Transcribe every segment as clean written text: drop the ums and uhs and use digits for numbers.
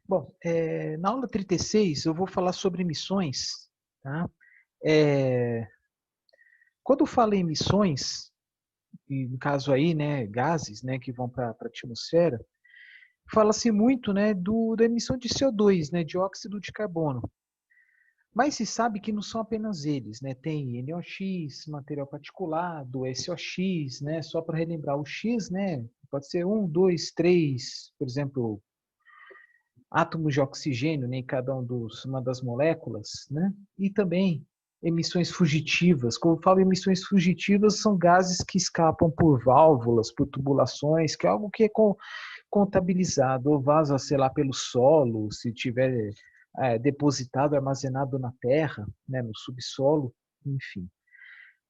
Bom, na aula 36 eu vou falar sobre emissões, tá? É, Quando eu falo em emissões, e no caso aí, né, gases, né, que vão para a atmosfera, fala-se muito, né, da emissão de CO2, né, dióxido de carbono. Mas se sabe que não são apenas eles, né? Tem NOx, material particulado, SOx, né? Só para relembrar, o X, né? Pode ser um, dois, três, por exemplo, átomos de oxigênio, né, em cada uma das moléculas, né? E também emissões fugitivas. Quando eu falo emissões fugitivas, são gases que escapam por válvulas, por tubulações, que é algo que é contabilizado, ou vaza, sei lá, pelo solo, se tiver depositado, armazenado na terra, né, no subsolo, enfim.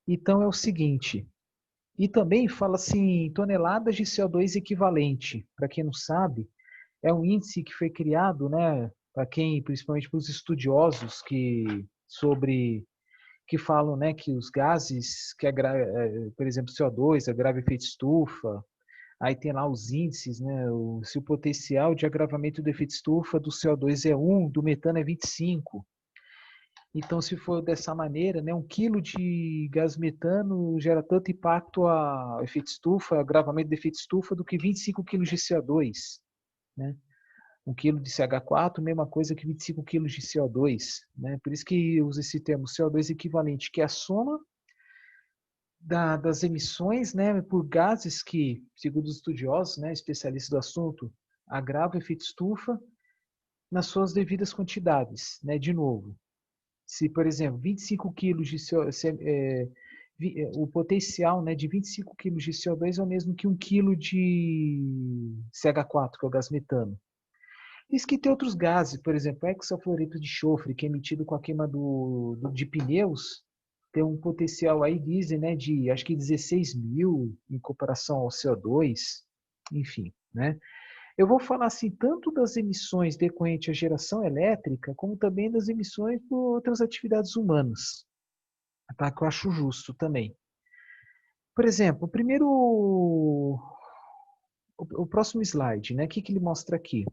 Então é o seguinte, e também fala-se em toneladas de CO2 equivalente. Para quem não sabe, é um índice que foi criado, né, para quem, principalmente para os estudiosos que falam, né, que os gases por exemplo, CO2, agrava efeito estufa. Aí tem lá os índices, né, se o potencial de agravamento do efeito estufa do CO2 é 1, do metano é 25. Então, se for dessa maneira, né, 1 quilo de gás metano gera tanto impacto a efeito estufa, agravamento do efeito estufa, do que 25 quilos de CO2, né? 1 quilo de CH4, mesma coisa que 25 quilos de CO2, né? Por isso que usa esse termo CO2 equivalente, que é a soma das emissões, né, por gases que, segundo os estudiosos, né, especialistas do assunto, agravam o efeito estufa nas suas devidas quantidades, né? De novo, se, por exemplo, 25 quilos de o potencial, né, de 25 quilos de CO2 é o mesmo que 1 quilo de CH4, que é o gás metano. Diz que tem outros gases, por exemplo, o hexafluoreto de enxofre, que é emitido com a queima de pneus, tem um potencial aí, dizem, né, de acho que 16 mil em comparação ao CO2, enfim, né? Eu vou falar assim tanto das emissões decorrentes à geração elétrica, como também das emissões por outras atividades humanas, tá? Que eu acho justo também. Por exemplo, o próximo slide, né? O que ele mostra aqui?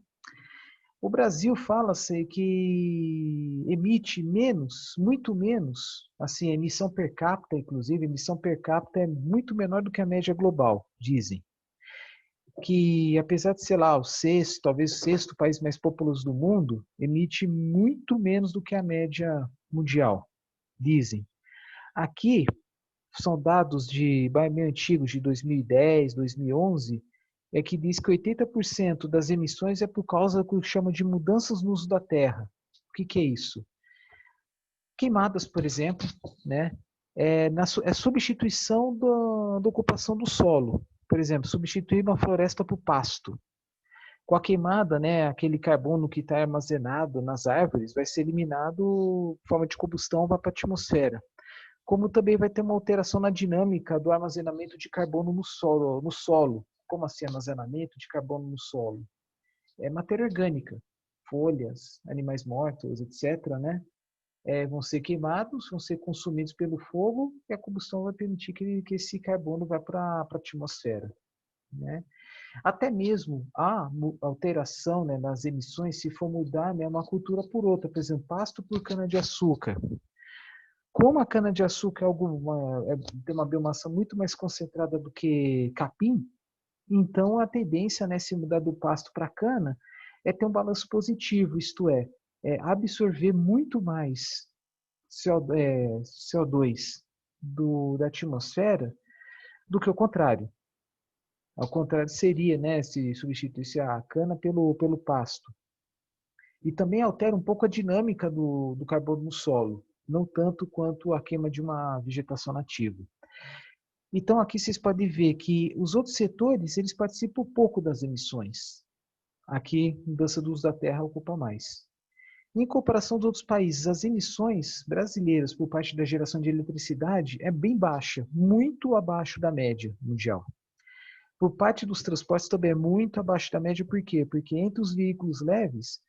O Brasil fala-se que emite menos, muito menos, assim, a emissão per capita, inclusive, a emissão per capita é muito menor do que a média global, dizem. Que apesar de ser lá o sexto, talvez o sexto país mais populoso do mundo, emite muito menos do que a média mundial, dizem. Aqui são dados de bem antigos, de 2010, 2011, é que diz que 80% das emissões é por causa do que chama de mudanças no uso da terra. O que é isso? Queimadas, por exemplo, né? É substituição da ocupação do solo. Por exemplo, substituir uma floresta por pasto. Com a queimada, né, aquele carbono que está armazenado nas árvores vai ser eliminado em forma de combustão, vai para a atmosfera. Como também vai ter uma alteração na dinâmica do armazenamento de carbono no solo. No solo. Como assim armazenamento de carbono no solo? É matéria orgânica, folhas, animais mortos, etc., né? Vão ser queimados, vão ser consumidos pelo fogo e a combustão vai permitir que esse carbono vá para a atmosfera, né? Até mesmo a alteração, né, nas emissões, se for mudar, né, uma cultura por outra, por exemplo, pasto por cana-de-açúcar. Como a cana-de-açúcar tem uma biomassa muito mais concentrada do que capim, então a tendência, né, se mudar do pasto para a cana, é ter um balanço positivo, isto é absorver muito mais CO2 da atmosfera do que o contrário. Ao contrário, seria, né, se substituísse a cana pelo pasto. E também altera um pouco a dinâmica do carbono no solo, não tanto quanto a queima de uma vegetação nativa. Então, aqui vocês podem ver que os outros setores, eles participam pouco das emissões. Aqui, a mudança do uso da terra ocupa mais. Em comparação dos outros países, as emissões brasileiras por parte da geração de eletricidade é bem baixa, muito abaixo da média mundial. Por parte dos transportes também é muito abaixo da média, por quê? Porque entre os veículos leves,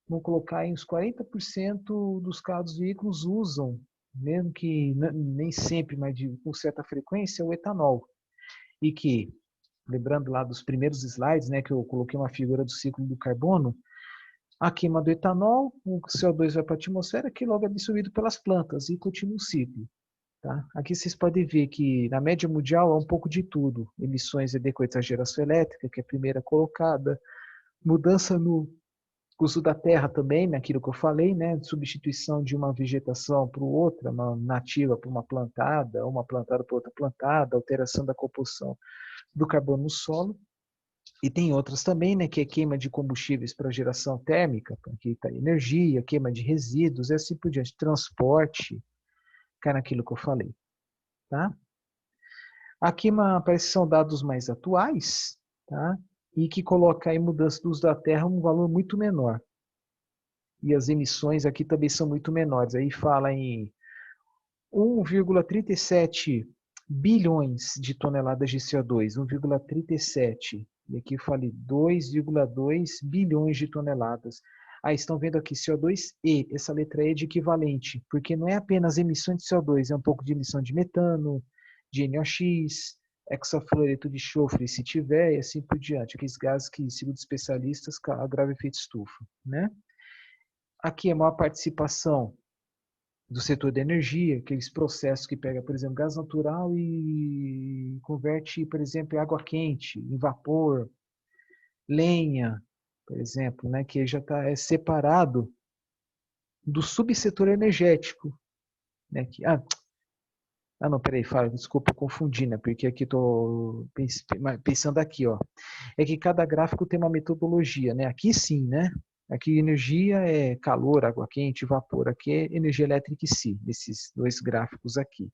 vamos colocar aí uns 40% dos carros dos veículos usam, mesmo que nem sempre, mas com certa frequência, o etanol. E que, lembrando lá dos primeiros slides, né, que eu coloquei uma figura do ciclo do carbono, A queima do etanol, o CO2 vai para a atmosfera, que logo é absorvido pelas plantas e continua o ciclo. Tá? Aqui vocês podem ver que na média mundial é um pouco de tudo. Emissões decorrentes da geração elétrica, que é a primeira colocada, mudança no uso da terra também, naquilo que eu falei, né? Substituição de uma vegetação para outra, uma nativa para uma plantada para outra plantada, alteração da composição do carbono no solo. E tem outras também, né, que é queima de combustíveis para geração térmica, aqui está energia, queima de resíduos, e assim por diante, transporte, cai naquilo que eu falei. Tá? Aqui parece que são dados mais atuais, tá? E que coloca aí mudança do uso da terra um valor muito menor. E as emissões aqui também são muito menores. Aí fala em 1,37 bilhões de toneladas de CO2, 1,37. E aqui eu falei 2,2 bilhões de toneladas. Aí estão vendo aqui CO2e, essa letra E de equivalente, porque não é apenas emissões de CO2, é um pouco de emissão de metano, de NOx, hexafluoreto de enxofre, se tiver, e assim por diante. Aqueles gases que, segundo especialistas, agravam efeito estufa. Né? Aqui é a maior participação do setor da energia, aqueles processos que pega, por exemplo, gás natural e converte, por exemplo, em água quente, em vapor, lenha, por exemplo, né, que já está separado do subsetor energético. Né, não, peraí, fala, desculpa, eu confundi, né, porque aqui estou pensando aqui, ó, é que cada gráfico tem uma metodologia, né, aqui sim, né, aqui energia é calor, água quente, vapor, aqui é energia elétrica em si, nesses dois gráficos aqui.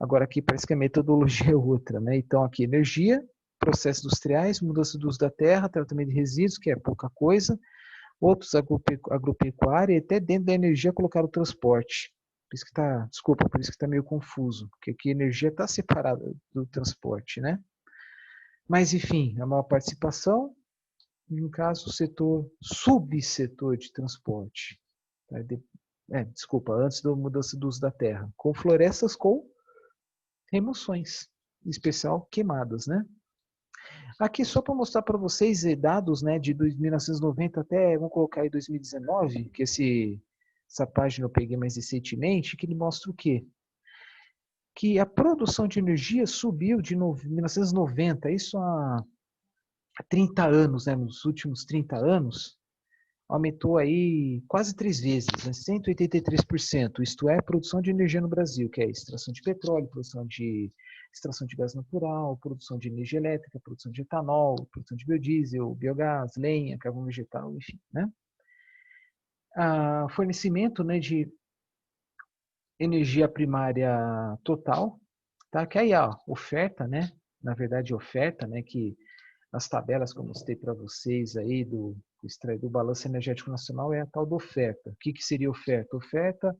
Agora aqui parece que a metodologia é outra, né, então aqui energia, processos industriais, mudança do uso da terra, tratamento de resíduos, que é pouca coisa, outros agropecuária, e até dentro da energia colocar o transporte. Por isso que tá, desculpa, por isso que está meio confuso, porque aqui a energia está separada do transporte, né? Mas, enfim, a maior participação, no caso, o subsetor de transporte. Tá? Desculpa, antes da mudança do uso da terra. Com florestas com remoções, em especial queimadas, né? Aqui só para mostrar para vocês dados, né, de 1990 até, vamos colocar aí 2019, que essa página eu peguei mais recentemente, que ele mostra o quê? Que a produção de energia subiu de 1990, isso há 30 anos, né, nos últimos 30 anos, aumentou aí quase 3 vezes, né, 183%, isto é, a produção de energia no Brasil, que é extração de petróleo, extração de gás natural, produção de energia elétrica, produção de etanol, produção de biodiesel, biogás, lenha, carvão vegetal, enfim, né? Fornecimento, né, de energia primária total, tá? Que aí a oferta, né? Na verdade, oferta, né? Que nas tabelas que eu mostrei para vocês aí do Balanço Energético Nacional é a tal da oferta. O que seria oferta? Oferta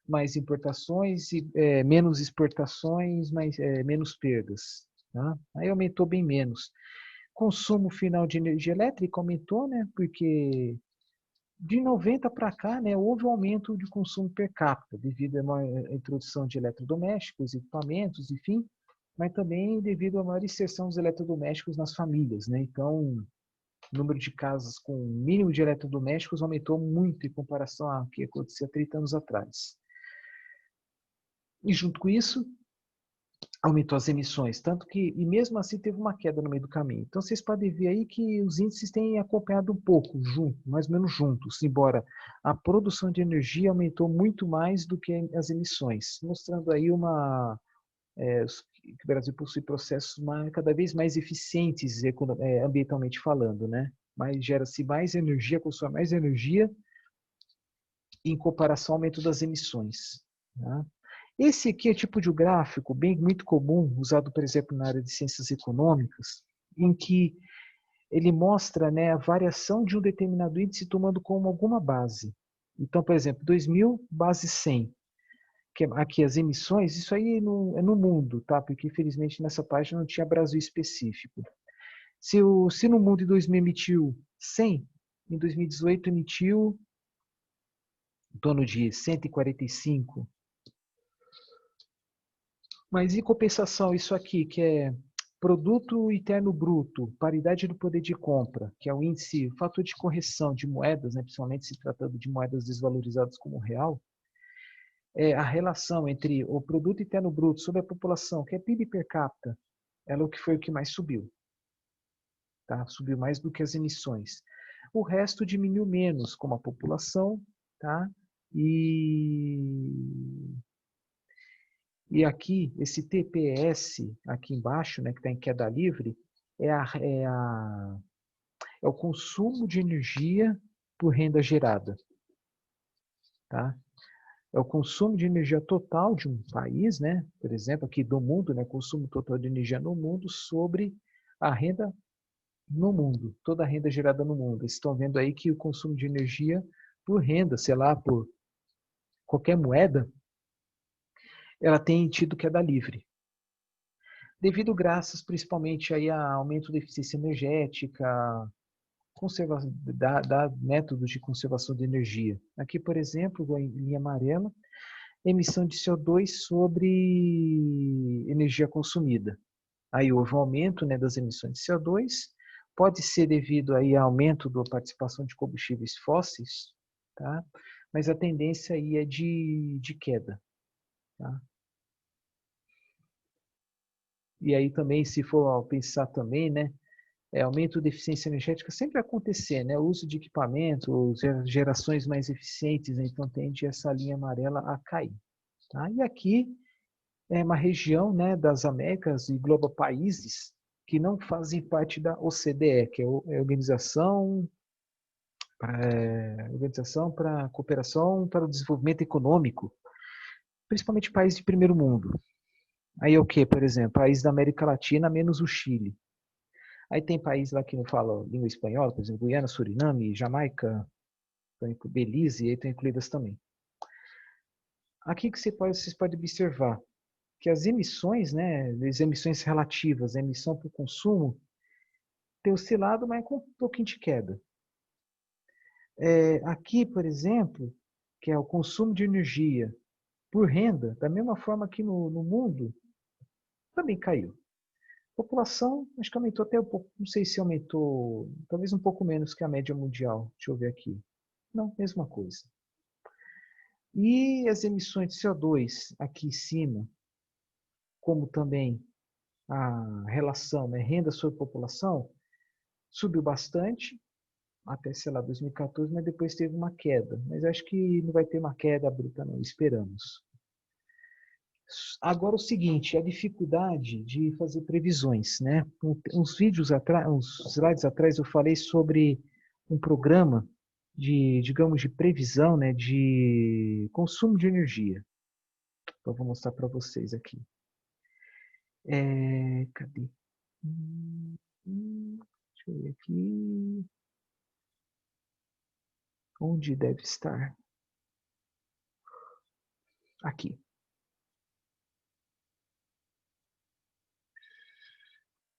mais importações e menos exportações, mas menos perdas. Tá? Aí aumentou bem menos. Consumo final de energia elétrica aumentou, né? Porque de 90 para cá, né, houve um aumento de consumo per capita, devido à introdução de eletrodomésticos, equipamentos, enfim, mas também devido à maior inserção dos eletrodomésticos nas famílias. Né? Então, o número de casas com mínimo de eletrodomésticos aumentou muito em comparação ao que acontecia 30 anos atrás. E junto com isso, aumentou as emissões, tanto que, e mesmo assim teve uma queda no meio do caminho. Então vocês podem ver aí que os índices têm acompanhado um pouco, mais ou menos juntos, embora a produção de energia aumentou muito mais do que as emissões, mostrando aí que o Brasil possui processos cada vez mais eficientes ambientalmente falando, né? Mas gera-se mais energia, consome mais energia em comparação ao aumento das emissões. Tá? Esse aqui é tipo de gráfico muito comum, usado, por exemplo, na área de ciências econômicas, em que ele mostra, né, a variação de um determinado índice tomando como alguma base. Então, por exemplo, 2000, base 100. Que aqui as emissões, isso aí é no mundo, tá? Porque infelizmente nessa página não tinha Brasil específico. Se no mundo em 2000 emitiu 100, em 2018 emitiu em torno de 145. Mas em compensação, isso aqui, que é Produto interno bruto, paridade do poder de compra, que é o índice, o fator de correção de moedas, né, principalmente se tratando de moedas desvalorizadas como o real, é a relação entre o produto interno bruto sobre a população, que é PIB per capita, ela foi o que mais subiu. Tá? Subiu mais do que as emissões. O resto diminuiu menos, como a população, tá? E aqui, esse TPS, aqui embaixo, né, que está em queda livre, é o consumo de energia por renda gerada. Tá? É o consumo de energia total de um país, né? Por exemplo, aqui do mundo, né? Consumo total de energia no mundo sobre a renda no mundo, toda a renda gerada no mundo. Vocês estão vendo aí que o consumo de energia por renda, sei lá, por qualquer moeda, ela tem tido queda livre. Devido graças principalmente aí a aumento da eficiência energética, da métodos de conservação de energia. Aqui, por exemplo, em linha amarela, emissão de CO2 sobre energia consumida. Aí houve um aumento, né, das emissões de CO2, pode ser devido aí a aumento da participação de combustíveis fósseis, tá? Mas a tendência aí é de queda. Tá? E aí também, se for pensar também, né, aumento da eficiência energética sempre vai acontecer, né? O uso de equipamentos, gerações mais eficientes, né? Então tende essa linha amarela a cair. Tá? E aqui é uma região, né, das Américas e global países que não fazem parte da OCDE, que é a Organização para a Cooperação para o Desenvolvimento Econômico, principalmente países de primeiro mundo. Aí é o que, por exemplo? Países da América Latina, menos o Chile. Aí tem países lá que não falam língua espanhola, por exemplo, Guiana, Suriname, Jamaica, Belize, e aí estão incluídas também. Aqui que vocês podem observar que as emissões, né, as emissões relativas, a emissão para o consumo, tem oscilado, mas com um pouquinho de queda. Aqui, por exemplo, que é o consumo de energia por renda, da mesma forma que no mundo, também caiu. A população, acho que aumentou até um pouco, não sei se aumentou, talvez um pouco menos que a média mundial. Deixa eu ver aqui. Não, mesma coisa. E as emissões de CO2 aqui em cima, como também a relação, né, renda sobre população, subiu bastante, até, sei lá, 2014, mas depois teve uma queda. Mas acho que não vai ter uma queda bruta, não, esperamos. Agora o seguinte, a dificuldade de fazer previsões, né? Uns vídeos atrás, uns slides atrás eu falei sobre um programa de, digamos, de previsão, né, de consumo de energia. Então, eu vou mostrar para vocês aqui. Cadê? Deixa eu ver aqui. Onde deve estar? Aqui.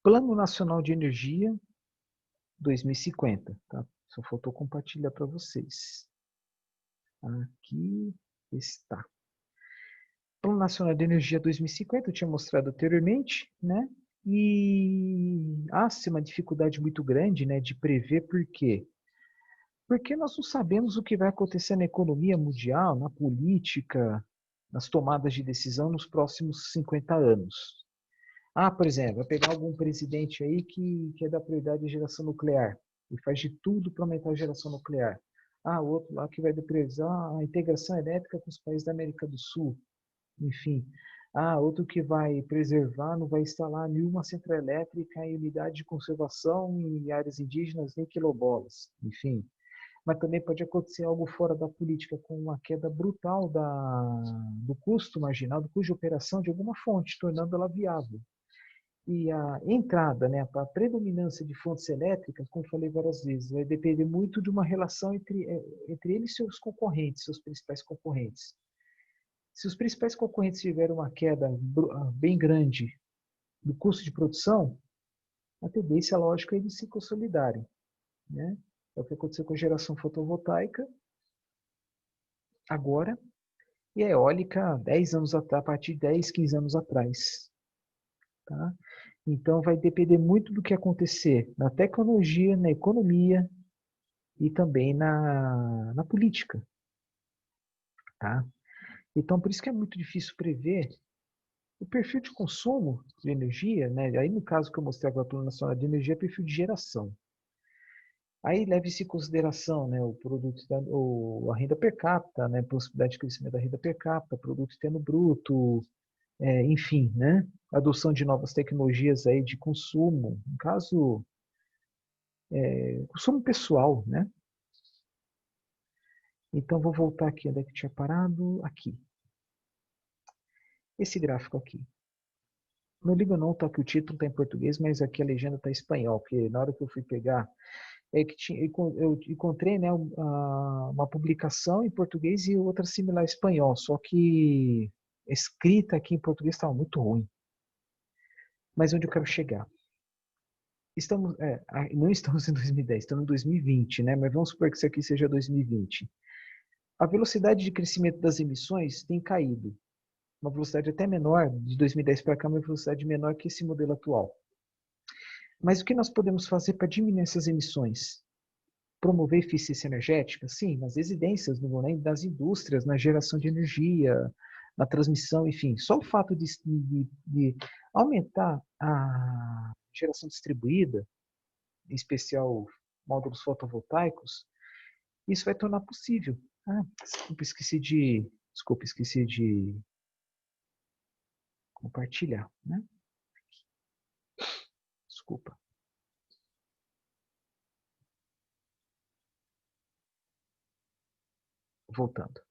Plano Nacional de Energia 2050. Tá? Só faltou compartilhar para vocês. Aqui está. Plano Nacional de Energia 2050, eu tinha mostrado anteriormente, né? E há-se uma dificuldade muito grande, né, de prever por quê? Porque nós não sabemos o que vai acontecer na economia mundial, na política, nas tomadas de decisão nos próximos 50 anos. Por exemplo, vai pegar algum presidente aí que quer dar prioridade à geração nuclear e faz de tudo para aumentar a geração nuclear. Outro lá que vai priorizar a integração elétrica com os países da América do Sul. Enfim. Outro que vai preservar, não vai instalar nenhuma central elétrica em unidade de conservação em áreas indígenas nem quilombolas. Enfim. Mas também pode acontecer algo fora da política, com uma queda brutal do custo marginal, do custo de operação de alguma fonte, tornando ela viável. E a entrada, né, a predominância de fontes elétricas, como falei várias vezes, vai depender muito de uma relação entre ele e seus concorrentes, seus principais concorrentes. Se os principais concorrentes tiverem uma queda bem grande do custo de produção, a tendência, lógico, é eles se consolidarem. Né? É o que aconteceu com a geração fotovoltaica agora e a eólica 10 anos atrás, a partir de 10, 15 anos atrás. Tá? Então, vai depender muito do que acontecer na tecnologia, na economia e também na política, tá? Então, por isso que é muito difícil prever o perfil de consumo de energia, né? Aí, no caso que eu mostrei agora, o Plano Nacional de Energia, é perfil de geração. Aí leve-se em consideração, né, o produto, a renda per capita, né, possibilidade de crescimento da renda per capita, produto interno bruto, enfim, né, adoção de novas tecnologias aí de consumo, no caso, consumo pessoal, né? Então vou voltar aqui, onde é que tinha parado? Aqui. Esse gráfico aqui. Não liga não, tá que o título está em português, mas aqui a legenda está em espanhol, porque na hora que eu fui pegar eu encontrei, né, uma publicação em português e outra similar em espanhol, só que a escrita aqui em português estava muito ruim. Mas onde eu quero chegar? Não estamos em 2010, estamos em 2020, né? Mas vamos supor que isso aqui seja 2020. A velocidade de crescimento das emissões tem caído. Uma velocidade até menor, de 2010 para cá, uma velocidade menor que esse modelo atual. Mas o que nós podemos fazer para diminuir essas emissões? Promover eficiência energética? Sim, nas residências, das indústrias, na geração de energia, na transmissão, enfim. Só o fato de aumentar a geração distribuída, em especial módulos fotovoltaicos, isso vai tornar possível. Esqueci de compartilhar, né? Desculpa. Voltando.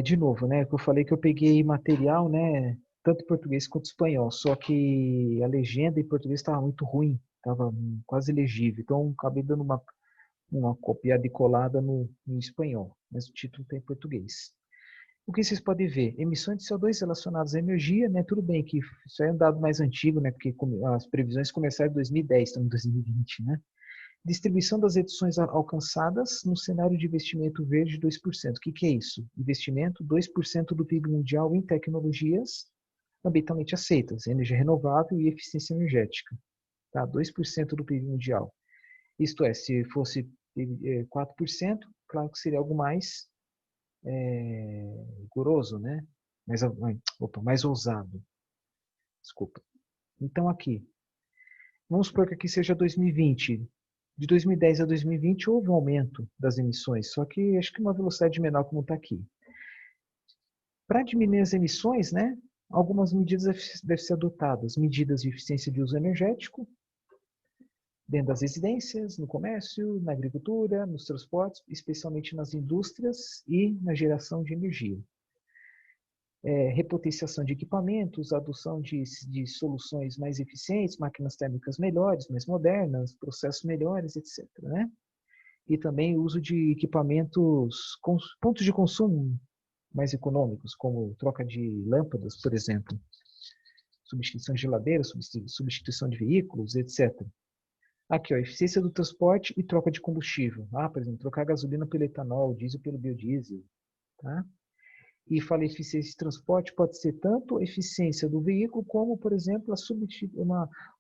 De novo, né? Eu falei que eu peguei material, né? Tanto em português quanto em espanhol. Só que a legenda em português estava muito ruim, estava quase ilegível. Então acabei dando uma copiada e colada no espanhol, mas o título está em português. O que vocês podem ver? Emissões de CO2 relacionadas à energia, né? Tudo bem que isso é um dado mais antigo, né? Porque as previsões começaram em 2010, estamos em 2020, né? Distribuição das edições alcançadas no cenário de investimento verde 2%. O que é isso? Investimento 2% do PIB mundial em tecnologias ambientalmente aceitas, energia renovável e eficiência energética. Tá? 2% do PIB mundial. Isto é, se fosse 4%, claro que seria algo mais rigoroso, né? Mais ousado. Desculpa. Então aqui, vamos supor que aqui seja 2020. De 2010 a 2020 houve um aumento das emissões, só que acho que uma velocidade menor como está aqui. Para diminuir as emissões, né, algumas medidas devem ser adotadas. Medidas de eficiência de uso energético, dentro das residências, no comércio, na agricultura, nos transportes, especialmente nas indústrias e na geração de energia. Repotenciação de equipamentos, adoção de soluções mais eficientes, máquinas térmicas melhores, mais modernas, processos melhores, etc. Né? E também o uso de equipamentos, pontos de consumo mais econômicos, como troca de lâmpadas, por exemplo, substituição de geladeira, substituição de veículos, etc. Aqui, ó, eficiência do transporte e troca de combustível. Por exemplo, trocar gasolina pelo etanol, diesel pelo biodiesel. Tá? E fala eficiência de transporte, pode ser tanto a eficiência do veículo, como, por exemplo,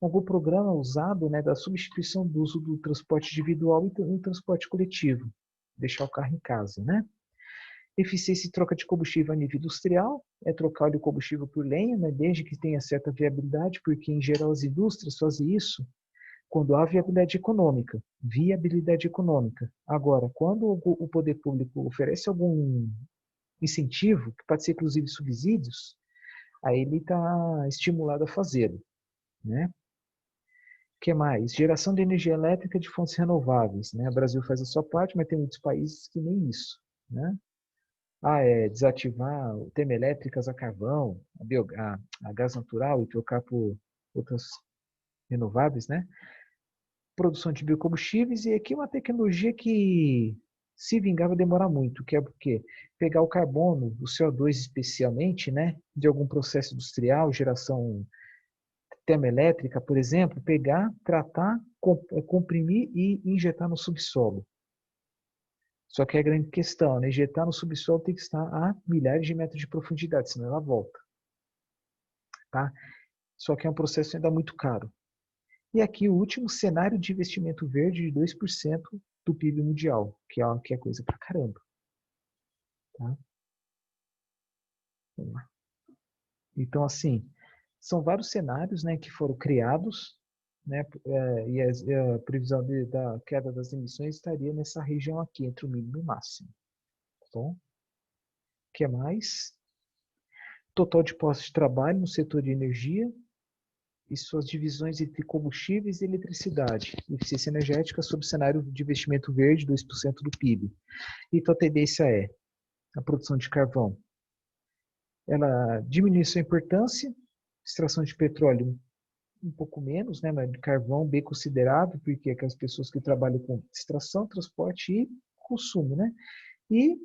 algum programa usado, né, da substituição do uso do transporte individual e transporte coletivo. Deixar o carro em casa, né? Eficiência de troca de combustível a nível industrial, é trocar o combustível por lenha, né, desde que tenha certa viabilidade, porque, em geral, as indústrias fazem isso quando há viabilidade econômica. Viabilidade econômica. Agora, quando o poder público oferece algum incentivo, que pode ser inclusive subsídios, aí ele está estimulado a fazê-lo. Né? O que mais? Geração de energia elétrica de fontes renováveis. Né? O Brasil faz a sua parte, mas tem muitos países que nem isso. Né? Desativar termoelétricas a carvão, a gás natural e trocar por outras renováveis, né? Produção de biocombustíveis, e aqui uma tecnologia que, se vingar, vai demorar muito, que é o quê? Pegar o carbono, o CO2 especialmente, né, de algum processo industrial, geração termoelétrica, por exemplo, pegar, tratar, comprimir e injetar no subsolo. Só que é a grande questão, né? Injetar no subsolo tem que estar a milhares de metros de profundidade, senão ela volta. Tá? Só que é um processo ainda muito caro. E aqui o último cenário de investimento verde de 2% do PIB mundial, que é coisa pra caramba. Tá? Vamos lá. Então, assim, são vários cenários, né, que foram criados, né, e a previsão da queda das emissões estaria nessa região aqui, entre o mínimo e o máximo. Tá bom? O que mais? Total de postos de trabalho no setor de energia e suas divisões entre combustíveis e eletricidade. Eficiência energética sob o cenário de investimento verde, 2% do PIB. Então, a tendência é a produção de carvão. Ela diminui sua importância, extração de petróleo um pouco menos, né, mas de carvão bem considerável, porque é aquelas pessoas que trabalham com extração, transporte e consumo, né? E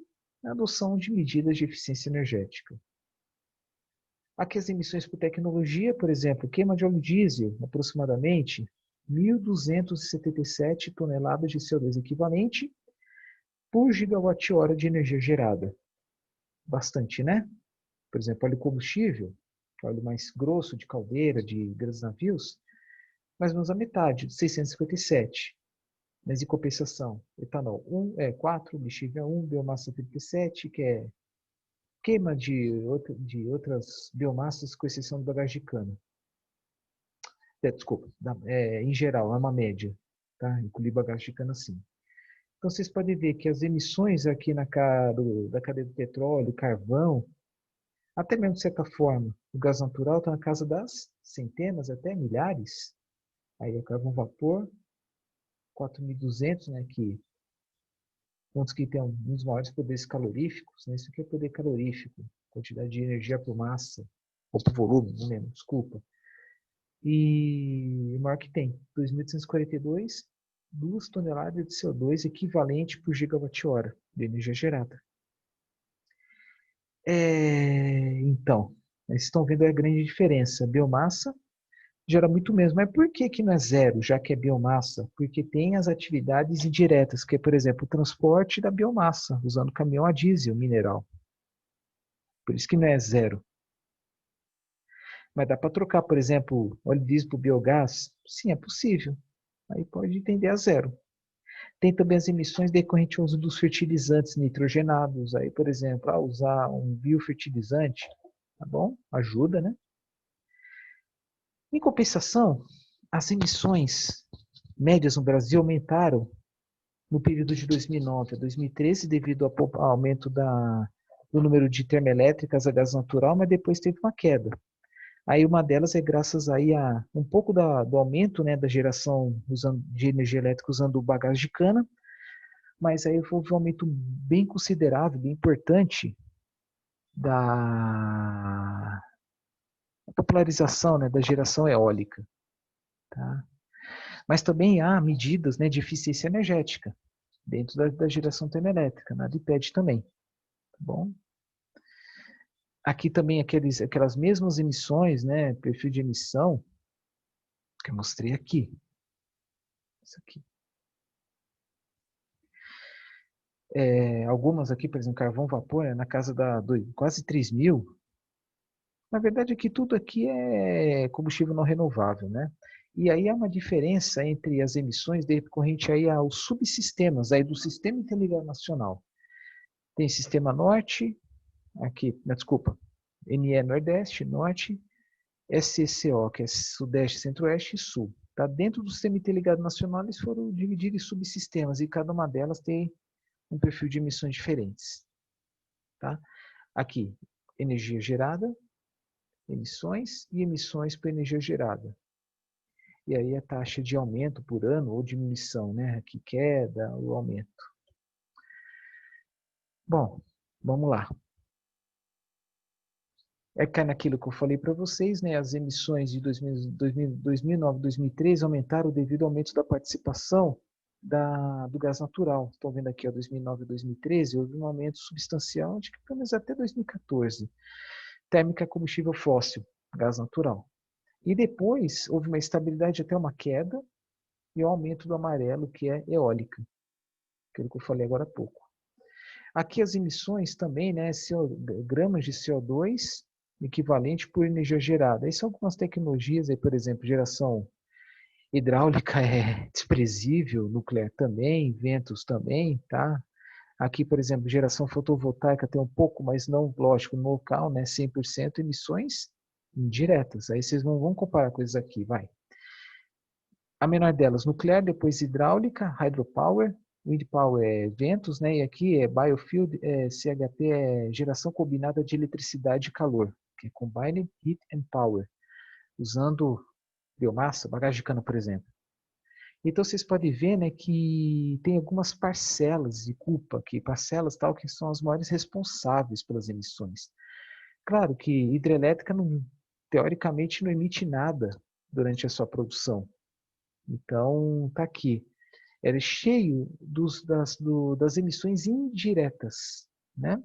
a adoção de medidas de eficiência energética. Aqui as emissões por tecnologia, por exemplo, queima de óleo diesel, aproximadamente 1.277 toneladas de CO2 equivalente por gigawatt-hora de energia gerada. Bastante, né? Por exemplo, óleo combustível, óleo mais grosso de caldeira, de grandes navios, mais ou menos a metade, 657. Mas em compensação, etanol 4, lixívia 1, biomassa 37, que é queima de outras biomassas, com exceção do bagagem de cana. Desculpa, em geral, é uma média, tá? Incluir bagagem de cana sim. Então vocês podem ver que as emissões aqui da cadeia do petróleo, carvão, até mesmo de certa forma, o gás natural está na casa das centenas, até milhares. Aí o carvão vapor, 4.200, né, que pontos que tem um dos maiores poderes caloríficos, né? Isso aqui é poder calorífico, quantidade de energia por massa, ou por volume, não lembro, desculpa. E o maior que tem, 2.842, 2 toneladas de CO2 equivalente por gigawatt-hora de energia gerada. Então, vocês estão vendo a grande diferença. A biomassa gera muito menos. Mas por que que não é zero, já que é biomassa? Porque tem as atividades indiretas, que é, por exemplo, o transporte da biomassa, usando caminhão a diesel mineral. Por isso que não é zero. Mas dá para trocar, por exemplo, óleo diesel por biogás? Sim, é possível. Aí pode tender a zero. Tem também as emissões decorrentes ao uso dos fertilizantes nitrogenados. Aí, por exemplo, usar um biofertilizante, tá bom? Ajuda, né? Em compensação, as emissões médias no Brasil aumentaram no período de 2009 a 2013 devido ao aumento do número de termoelétricas a gás natural, mas depois teve uma queda. Aí uma delas é graças aí a um pouco do aumento, né, da geração de energia elétrica usando o bagagem de cana, mas aí houve um aumento bem considerável, bem importante da popularização, né, da geração eólica. Tá? Mas também há medidas, né, de eficiência energética dentro da geração termoelétrica, nada impede também. Tá bom? Aqui também aquelas mesmas emissões, né, perfil de emissão, que eu mostrei aqui. Isso aqui. Algumas aqui, por exemplo, carvão vapor, na casa quase 3.000. Na verdade, aqui tudo aqui é combustível não renovável, né? E aí há uma diferença entre as emissões decorrente aí aos subsistemas aí do Sistema Interligado Nacional. Tem Sistema Norte, aqui, desculpa, NE Nordeste, Norte, SCCO, que é Sudeste, Centro-Oeste e Sul. Tá? Dentro do Sistema Interligado Nacional, eles foram divididos em subsistemas e cada uma delas tem um perfil de emissões diferentes. Tá? Aqui, energia gerada, emissões e emissões por energia gerada. E aí a taxa de aumento por ano ou diminuição, né? Aqui queda ou aumento. Bom, vamos lá. Cai naquilo que eu falei para vocês, né? As emissões de 2009 e 2013 aumentaram devido ao aumento da participação do gás natural. Estão vendo aqui, ó, 2009 e 2013, houve um aumento substancial de pelo menos até 2014. Térmica combustível fóssil, gás natural. E depois houve uma estabilidade até uma queda e o aumento do amarelo, que é eólica. Aquilo que eu falei agora há pouco. Aqui as emissões também, né? Gramas de CO2 equivalente por energia gerada. Aí são algumas tecnologias, aí, por exemplo, geração hidráulica é desprezível, nuclear também, ventos também, tá? Aqui, por exemplo, geração fotovoltaica tem um pouco, mas não, lógico, no local, né, 100% emissões indiretas. Aí vocês vão comparar coisas aqui, vai. A menor delas, nuclear, depois hidráulica, hydropower, wind power é ventos, né? E aqui é biofuel, CHP é geração combinada de eletricidade e calor, que é Combined Heat and Power, usando biomassa, bagagem de cana, por exemplo. Então vocês podem ver, né, que tem algumas parcelas de culpa, que parcelas tal que são as maiores responsáveis pelas emissões. Claro que hidrelétrica não, teoricamente não emite nada durante a sua produção. Então tá aqui. Ela é cheio das emissões indiretas, né?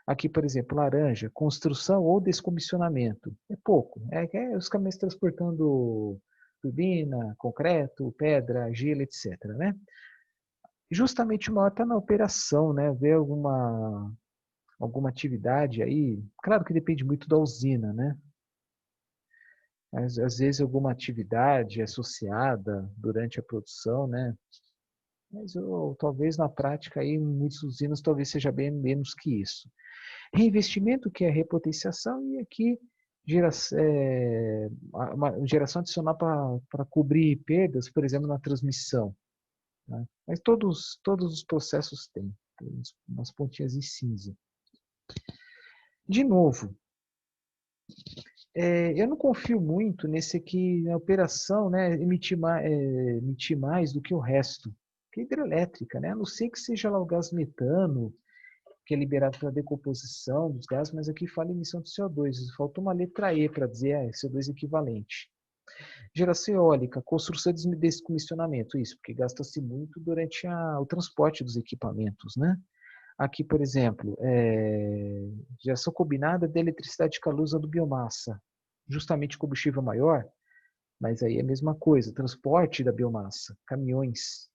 Aqui, por exemplo, laranja, construção ou descomissionamento. É pouco. É os caminhões transportando turbina, concreto, pedra, gelo, etc. Né? Justamente o maior está na operação, né? Ver alguma atividade aí. Claro que depende muito da usina, né? Mas, às vezes alguma atividade associada durante a produção, né? Mas talvez na prática aí, em muitas usinas talvez seja bem menos que isso. Reinvestimento, que é repotenciação, e aqui uma geração adicional para cobrir perdas, por exemplo, na transmissão. Né? Mas todos os processos têm umas pontinhas em cinza. De novo, eu não confio muito nesse aqui, na operação, né, emitir mais do que o resto, que é hidrelétrica, né? A não ser que seja lá o gás metano, que é liberado pela decomposição dos gases, mas aqui fala emissão de CO2. Faltou uma letra E para dizer CO2 equivalente. Geração eólica, construção e descomissionamento, isso, porque gasta-se muito durante o transporte dos equipamentos, né? Aqui, por exemplo, geração combinada de eletricidade de calor usando biomassa. Justamente combustível maior, mas aí é a mesma coisa, transporte da biomassa, caminhões.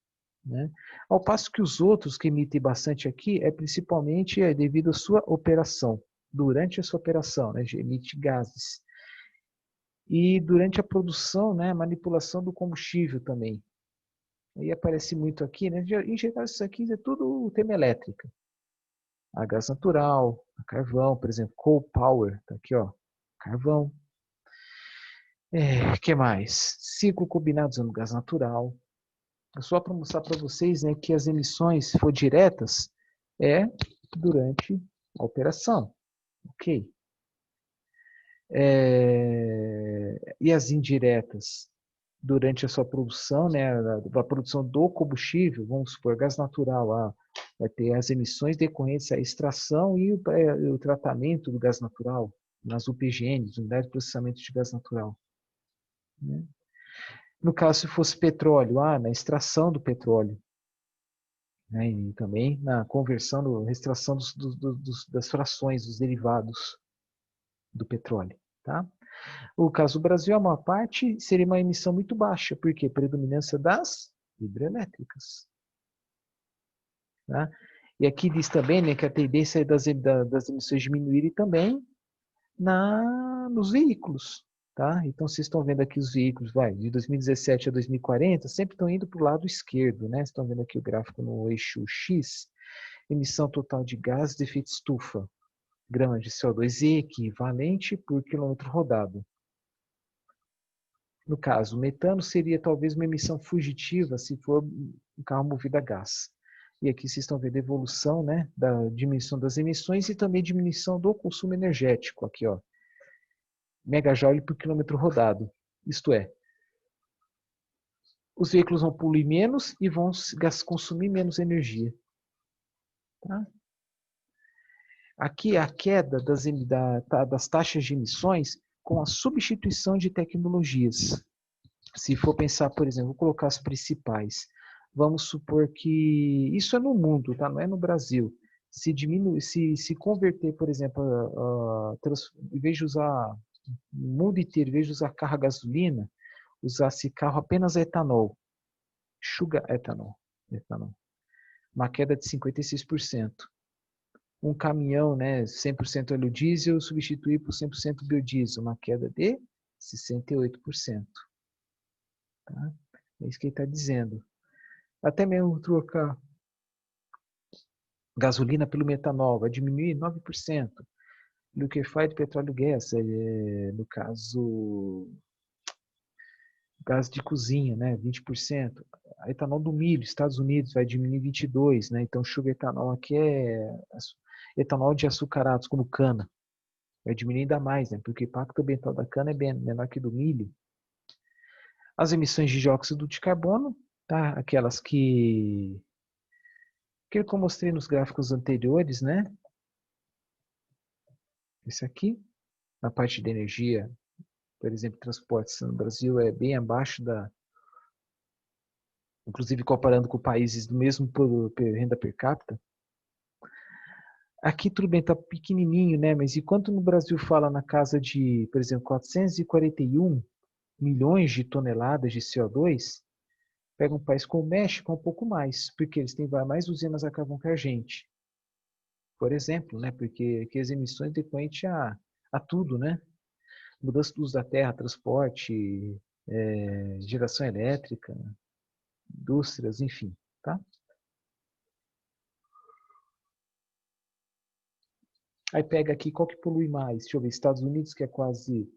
Né? Ao passo que os outros que emitem bastante aqui principalmente devido à sua operação, durante a sua operação, né? Emite gases. E durante a produção, né, manipulação do combustível também. Aí aparece muito aqui, né? Em geral, isso aqui é tudo termoelétrica. A gás natural, a carvão, por exemplo, coal power, tá aqui, ó, carvão. Que mais? Ciclo combinado usando gás natural. Só para mostrar para vocês, né, que as emissões, se for diretas, é durante a operação. Ok? E as indiretas? Durante a sua produção, né, a produção do combustível, vamos supor, gás natural, vai ter as emissões decorrentes à extração e o tratamento do gás natural nas UPGNs, unidades de processamento de gás natural. Né? No caso, se fosse petróleo, na extração do petróleo, né, e também na conversão, extração das frações, dos derivados do petróleo. Tá? O caso do Brasil, a maior parte seria uma emissão muito baixa, porque predominância das hidrelétricas. Tá? E aqui diz também, né, que a tendência é das emissões diminuírem também nos veículos. Tá? Então, vocês estão vendo aqui os veículos, de 2017 a 2040, sempre estão indo para o lado esquerdo. Né? Vocês estão vendo aqui o gráfico no eixo X, emissão total de gases de efeito estufa, gramas de CO2 equivalente por quilômetro rodado. No caso, o metano seria talvez uma emissão fugitiva se for um carro movido a gás. E aqui vocês estão vendo a evolução, né, da diminuição das emissões e também diminuição do consumo energético. Aqui, ó, megajoule por quilômetro rodado. Isto é, os veículos vão poluir menos e vão consumir menos energia. Tá? Aqui a queda das taxas de emissões com a substituição de tecnologias. Se for pensar, por exemplo, vou colocar as principais. Vamos supor que isso é no mundo, tá? Não é no Brasil. Se converter, por exemplo, em vez de usar no mundo inteiro, em vez de usar carro a gasolina, usasse carro apenas a etanol, sugar etanol, uma queda de 56%. um caminhão, né, 100% óleo diesel, substituir por 100% biodiesel, uma queda de 68%. Tá? É isso que ele está dizendo. Até mesmo trocar gasolina pelo metanol vai diminuir 9%. Liquefied petróleo gas, no caso, gás de cozinha, né, 20%. A etanol do milho, Estados Unidos, vai diminuir 22%, né? Então, sugar etanol aqui é etanol de açucarados, como cana. Vai diminuir ainda mais, né? Porque o impacto ambiental da cana é bem menor que do milho. As emissões de dióxido de carbono, tá? Aquelas que eu mostrei nos gráficos anteriores, né? Esse aqui, na parte de energia, por exemplo, transportes no Brasil é bem abaixo da, inclusive comparando com países do mesmo renda per capita. Aqui tudo bem, está pequenininho, né? Mas enquanto no Brasil fala na casa de, por exemplo, 441 milhões de toneladas de CO2, pega um país como o México, um pouco mais, porque eles têm mais usinas a carvão que a gente. Por exemplo, né? Porque aqui as emissões decorrentes a tudo, né? Mudança do uso da terra, transporte, geração elétrica, indústrias, enfim, tá? Aí pega aqui qual que polui mais. Deixa eu ver, Estados Unidos, que é quase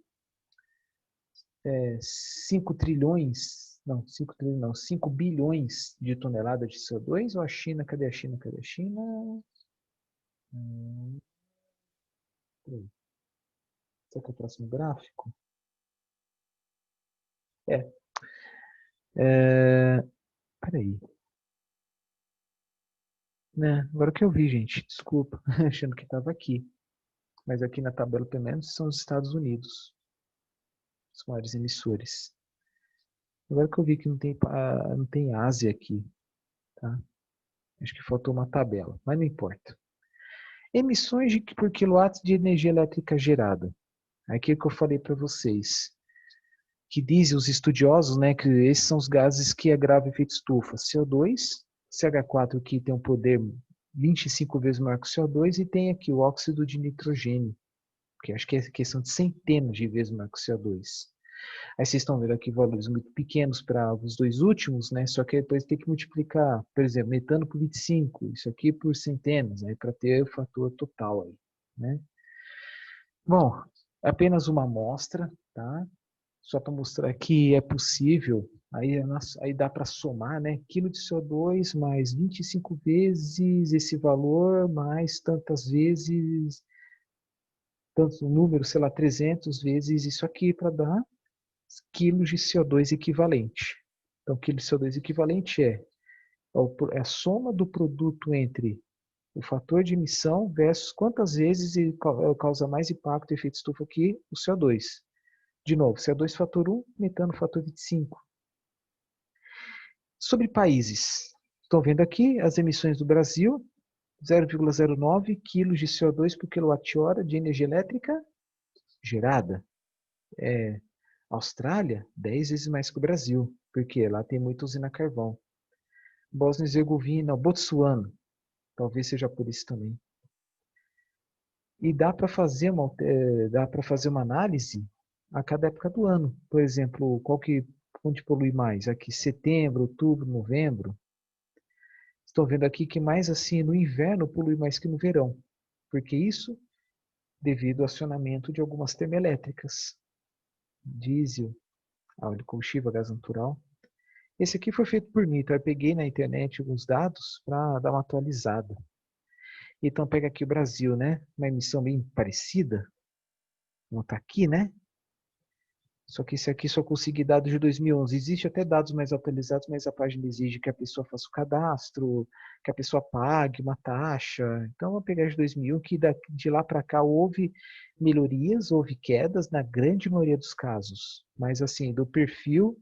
5 trilhões, não, 5 trilhões não, 5 bilhões de toneladas de CO2, ou a China, cadê a China? Cadê a China? Será que é o próximo gráfico? Peraí. Né, agora que eu vi, gente, desculpa, achando que estava aqui. Mas aqui na tabela, pelo menos, são os Estados Unidos, os maiores emissores. Agora que eu vi que não tem Ásia aqui, tá? Acho que faltou uma tabela, mas não importa. Emissões por quilowatt de energia elétrica gerada. Aqui é que eu falei para vocês, que dizem os estudiosos, né, que esses são os gases que agravam o efeito estufa. CO2, CH4 que tem um poder 25 vezes maior que o CO2 e tem aqui o óxido de nitrogênio, que acho que é questão de centenas de vezes maior que o CO2. Aí vocês estão vendo aqui valores muito pequenos para os dois últimos, né? Só que depois tem que multiplicar, por exemplo, metano por 25, isso aqui por centenas, né? Para ter o fator total aí, né? Bom, apenas uma amostra, tá? Só para mostrar que é possível, aí dá para somar, né? Quilo de CO2 mais 25 vezes esse valor, mais tantas vezes, tanto número, sei lá, 300 vezes isso aqui para dar quilos de CO2 equivalente. Então, quilo de CO2 equivalente é a soma do produto entre o fator de emissão versus quantas vezes ele causa mais impacto e efeito estufa que o CO2. De novo, CO2 fator 1, metano fator 25. Sobre países, estão vendo aqui as emissões do Brasil, 0,09 kg de CO2 por quilowatt-hora de energia elétrica gerada. Austrália, 10 vezes mais que o Brasil, porque lá tem muita usina a carvão. Bósnia e Herzegovina, Botsuana, talvez seja por isso também. E dá para fazer uma análise a cada época do ano. Por exemplo, onde polui mais? Aqui, setembro, outubro, novembro. Estão vendo aqui que mais assim no inverno polui mais que no verão. Porque isso devido ao acionamento de algumas termoelétricas. Diesel, óleo combustível, gás natural. Esse aqui foi feito por mim, então eu peguei na internet alguns dados para dar uma atualizada. Então pega aqui o Brasil, né? Uma emissão bem parecida, como está aqui, né? Só que esse aqui só consegui dados de 2011. Existe até dados mais atualizados, mas a página exige que a pessoa faça o cadastro, que a pessoa pague uma taxa. Então, eu vou pegar de 2001, que de lá para cá houve melhorias, houve quedas na grande maioria dos casos. Mas, assim, do perfil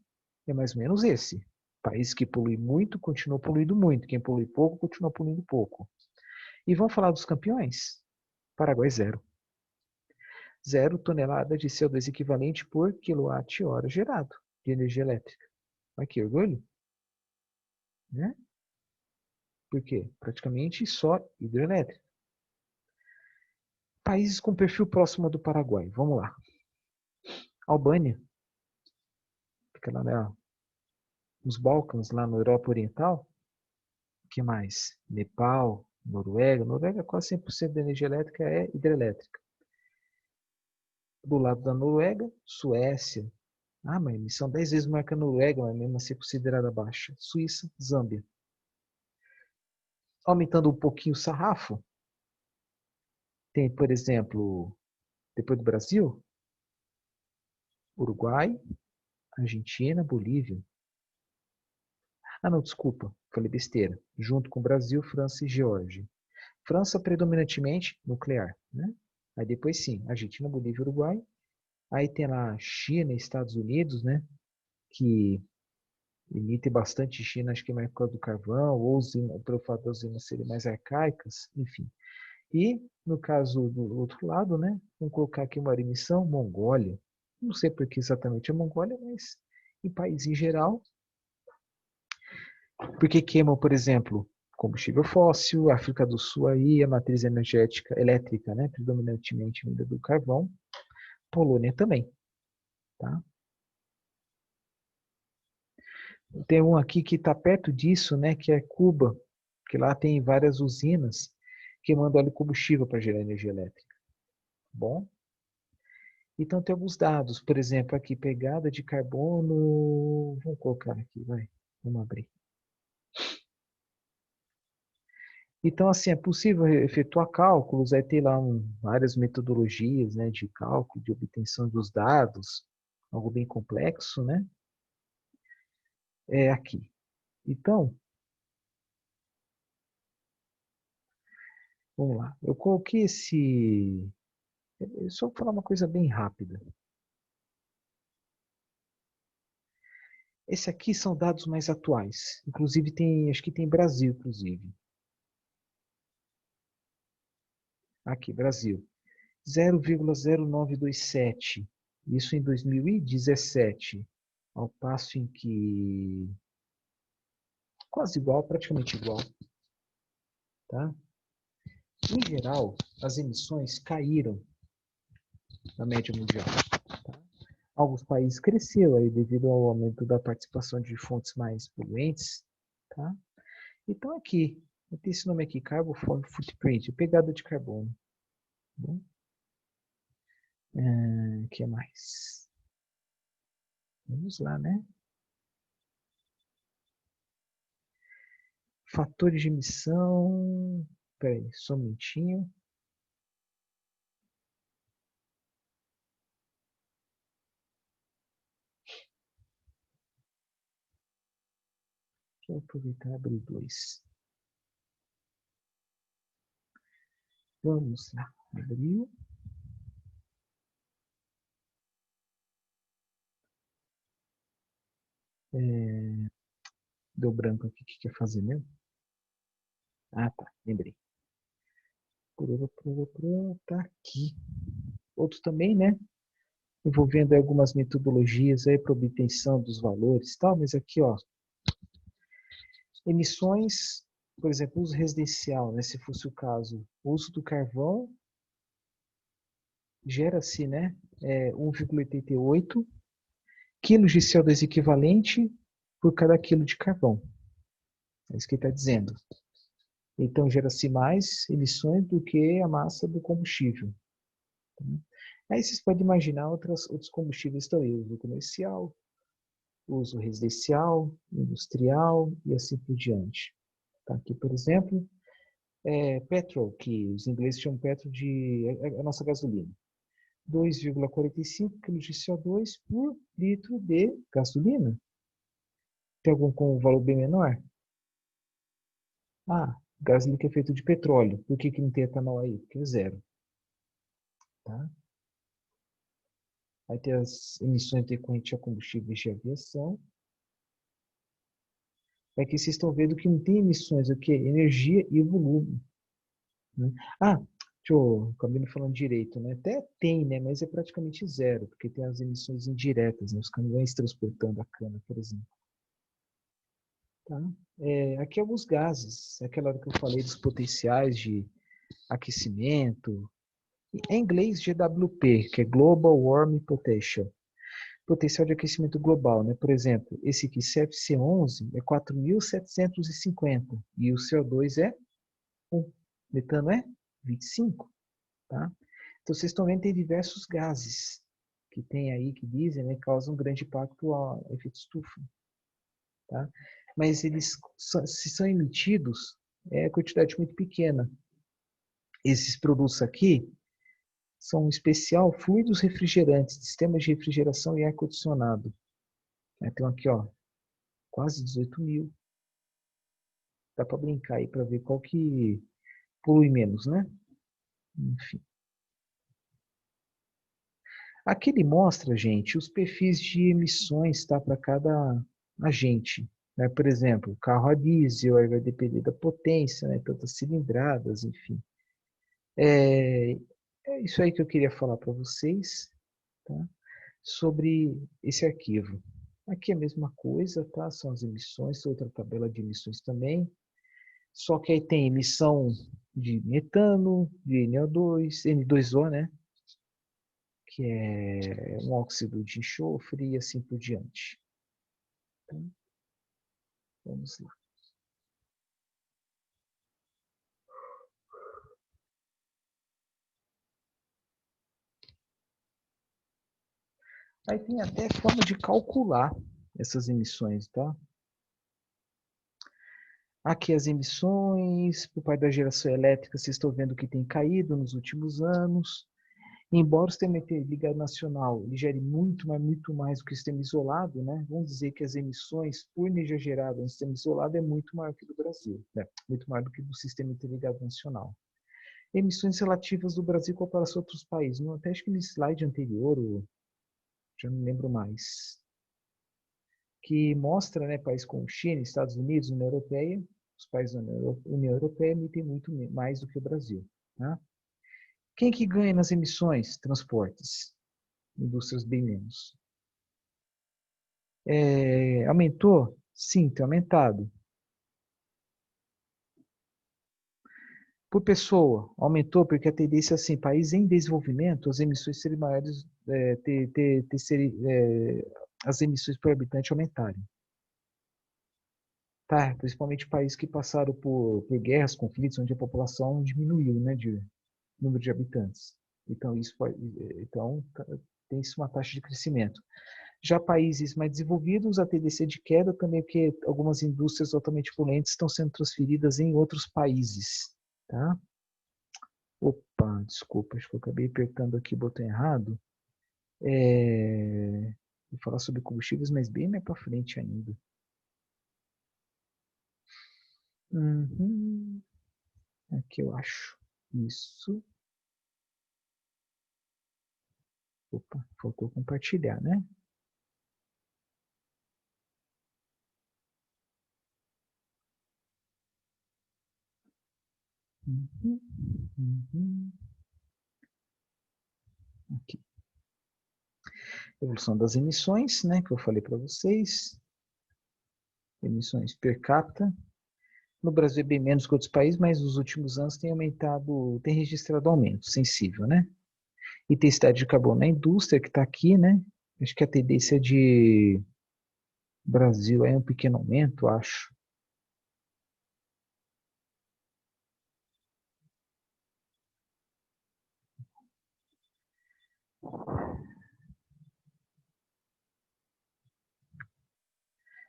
é mais ou menos esse. País que polui muito, continua poluindo muito. Quem polui pouco, continua poluindo pouco. E vamos falar dos campeões? Paraguai, zero. 0 tonelada de CO2 equivalente por quilowatt-hora gerado de energia elétrica. Olha que orgulho, né? Por quê? Praticamente só hidrelétrica. Países com perfil próximo ao do Paraguai. Vamos lá. Albânia, fica lá, né, nos Balcãs, lá na Europa Oriental. O que mais? Nepal, Noruega. Noruega, quase 100% da energia elétrica é hidrelétrica. Do lado da Noruega, Suécia. Ah, mas a emissão 10 vezes maior que a Noruega, mas mesmo assim é considerada baixa. Suíça, Zâmbia. Aumentando um pouquinho o sarrafo, tem, por exemplo, depois do Brasil, Uruguai, Argentina, Bolívia. Ah, não, desculpa, falei besteira. Junto com Brasil, França e Geórgia. França predominantemente nuclear, né? Aí depois sim, Argentina, Bolívia, Uruguai. Aí tem lá China e Estados Unidos, né? Que emitem bastante China, acho que é mais por causa do carvão, ou pelo fato das usinas serem mais arcaicas, enfim. E, no caso do outro lado, né? Vamos colocar aqui uma emissão, Mongólia. Não sei por que exatamente a Mongólia, mas em país em geral, porque queimam, por exemplo, combustível fóssil, África do Sul aí, a matriz energética elétrica, né, predominantemente vinda do carvão, Polônia também, tá? Tem um aqui que está perto disso, né, que é Cuba, que lá tem várias usinas que mandam óleo combustível para gerar energia elétrica. Bom, então tem alguns dados, por exemplo, aqui pegada de carbono, vamos colocar aqui, vai, vamos abrir. Então, assim, é possível efetuar cálculos, aí tem lá várias metodologias, né, de cálculo, de obtenção dos dados, algo bem complexo, né? É aqui. Então, vamos lá. Eu coloquei esse... Só vou falar uma coisa bem rápida. Esse aqui são dados mais atuais. Inclusive tem, acho que tem Brasil, inclusive. Aqui, Brasil. 0,0927. Isso em 2017. Ao passo em que quase igual, praticamente igual, tá? Em geral, as emissões caíram na média mundial. Tá? Alguns países cresceram aí devido ao aumento da participação de fontes mais poluentes, tá? Então aqui, eu tenho esse nome aqui, Carbon Footprint, pegada de carbono. Tá? O que mais? Vamos lá, né? Fatores de emissão. Peraí, só um minutinho. Deixa eu aproveitar e abrir dois. Vamos lá. Abriu. Deu branco aqui. O que quer fazer mesmo? Ah, tá. Lembrei. Tá aqui. Outros também, né? Envolvendo algumas metodologias aí para obtenção dos valores e tal, mas aqui, ó, emissões, por exemplo, uso residencial, né? Se fosse o caso, o uso do carvão gera-se, né? 1,88 quilos de CO2 equivalente por cada quilo de carvão. É isso que ele está dizendo. Então, gera-se mais emissões do que a massa do combustível. Aí vocês podem imaginar outros combustíveis também, uso comercial, uso residencial, industrial e assim por diante. Tá? Aqui, por exemplo, petrol, que os ingleses chamam petrol de a nossa gasolina. 2,45 kg de CO2 por litro de gasolina. Tem algum com um valor bem menor? Ah, gasolina que é feito de petróleo. Por que não tem etanol aí? Porque é zero. Tá? Aí tem as emissões decorrentes a combustíveis de aviação. Aqui vocês estão vendo que não tem emissões, o que? Energia e volume. Né? Ah, deixa eu, acabei não falando direito, né? Até tem, né? Mas é praticamente zero, porque tem as emissões indiretas, né? Os caminhões transportando a cana, por exemplo. Tá? Aqui alguns gases, aquela hora que eu falei dos potenciais de aquecimento, Em inglês, GWP, que é Global Warming Potential. Potencial de aquecimento global, né? Por exemplo, esse aqui, CFC11, é 4.750 e o CO2 é 1. Metano é 25, tá? Então, vocês estão vendo que tem diversos gases que tem aí, que dizem, né, causam um grande impacto ao efeito estufa, tá? Mas eles, se são emitidos, é quantidade muito pequena. Esses produtos aqui são, em especial, fluidos refrigerantes, sistemas de refrigeração e ar-condicionado. Então, aqui, ó, quase 18 mil. Dá para brincar aí para ver qual que polui menos, né? Enfim. Aqui ele mostra, gente, os perfis de emissões, tá, para cada agente. Né? Por exemplo, carro a diesel, aí vai depender da potência, né? Tantas cilindradas, enfim. É, é isso aí que eu queria falar para vocês, tá? Sobre esse arquivo. Aqui é a mesma coisa, tá? São as emissões, outra tabela de emissões também. Só que aí tem emissão de metano, de NO2, N2O, né? Que é um óxido de enxofre e assim por diante. Então, vamos lá. Aí tem até forma de calcular essas emissões, tá? Aqui as emissões, por parte da geração elétrica, vocês estão vendo que tem caído nos últimos anos. Embora o sistema interligado nacional ele gere muito, mas muito mais do que o sistema isolado, né? Vamos dizer que as emissões por energia gerada no sistema isolado é muito maior que do Brasil, né? Muito maior do que do sistema interligado nacional. Emissões relativas do Brasil com comparação a outros países. Até acho que no slide anterior, já não lembro mais, que mostra, né, países como China, Estados Unidos, União Europeia, os países da União Europeia emitem muito mais do que o Brasil. Tá? Quem que ganha nas emissões? Transportes. Indústrias bem menos. Aumentou? Sim, tem aumentado. Por pessoa, aumentou porque a tendência é assim, país em desenvolvimento, as emissões serem maiores, as emissões por habitante aumentarem. Tá, principalmente países que passaram por guerras, conflitos, onde a população diminuiu, né, de número de habitantes. Então, tem uma taxa de crescimento. Já países mais desenvolvidos, a tendência de queda também, porque algumas indústrias altamente poluentes estão sendo transferidas em outros países. Tá? Opa, desculpa, acho que eu acabei apertando aqui o botão errado. Vou falar sobre combustíveis, mas bem mais para frente ainda. Uhum. Aqui eu acho. Isso. Opa, faltou compartilhar, né? Uhum. Uhum. Aqui. Evolução das emissões, né, que eu falei para vocês. Emissões per capita. No Brasil é bem menos que outros países, mas nos últimos anos tem aumentado, tem registrado aumento sensível, né? Intensidade de carbono na indústria, que está aqui, né? Acho que a tendência de Brasil é um pequeno aumento, acho.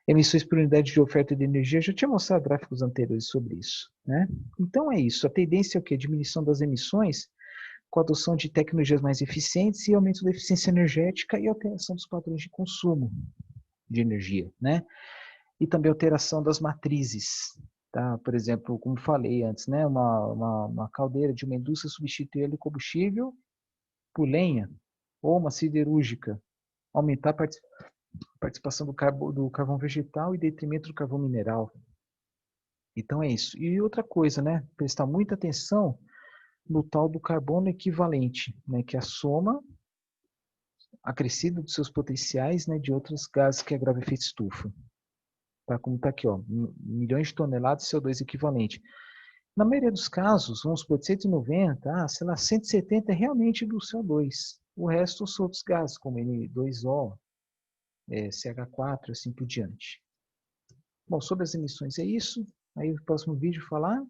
Emissões por unidade de oferta de energia, eu já tinha mostrado gráficos anteriores sobre isso, né? Então é isso, a tendência é o quê? Diminuição das emissões com a adoção de tecnologias mais eficientes e aumento da eficiência energética e alteração dos padrões de consumo de energia, né? E também alteração das matrizes, tá? Por exemplo, como falei antes, né? Uma caldeira de uma indústria substituir o combustível por lenha ou uma siderúrgica, aumentar a participação do carvão vegetal em detrimento do carvão mineral. Então é isso. E outra coisa, né? Prestar muita atenção no tal do carbono equivalente, né? Que é a soma acrescida dos seus potenciais, né? De outros gases que agravam o efeito estufa. Tá? Como está aqui, ó, milhões de toneladas de CO2 equivalente. Na maioria dos casos, vamos supor, de 190, sei lá, 170 é realmente do CO2. O resto são outros gases, como N2O, CH4, assim por diante. Bom, sobre as emissões é isso. Aí no próximo vídeo falar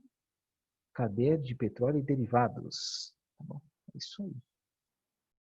cadeia de petróleo e derivados. Tá bom? É isso aí.